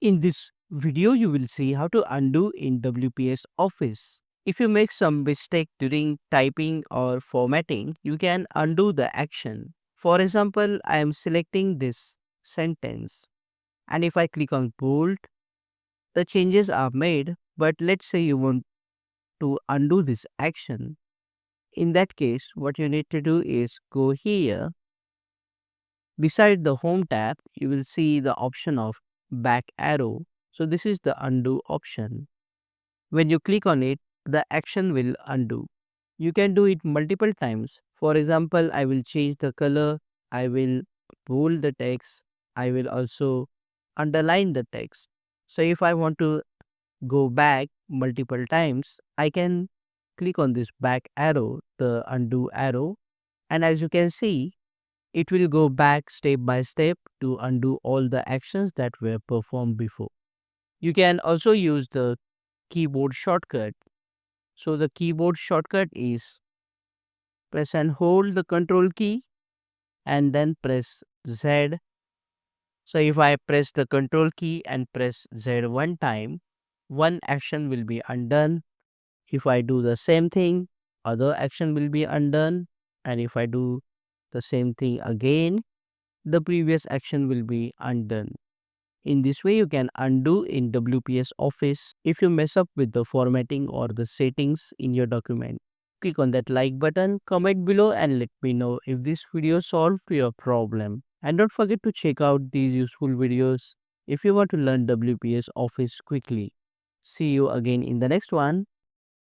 In this video, you will see how to undo in WPS Office. If you make some mistake during typing or formatting, you can undo the action. For example, I am selecting this sentence, and if I click on bold, the changes are made, but let's say you want to undo this action. In that case, what you need to do is go here. Beside the home tab, you will see the option of back arrow. So this is the undo option. When you click on it, the action will undo. You can do it multiple times. For example, I will change the color, I will bold the text, I will also underline the text. So if I want to go back multiple times, I can click on this back arrow, the undo arrow, and as you can see, it will go back step by step to undo all the actions that were performed before. You can also use the keyboard shortcut. So the keyboard shortcut is press and hold the control key and then press Z. So if I press the control key and press Z one time, one action will be undone. If I do the same thing, other action will be undone. And if I do the same thing again, the previous action will be undone. In this way, you can undo in WPS Office if you mess up with the formatting or the settings in your document. Click on that like button, comment below and let me know if this video solved your problem. And don't forget to check out these useful videos if you want to learn WPS Office quickly. See you again in the next one.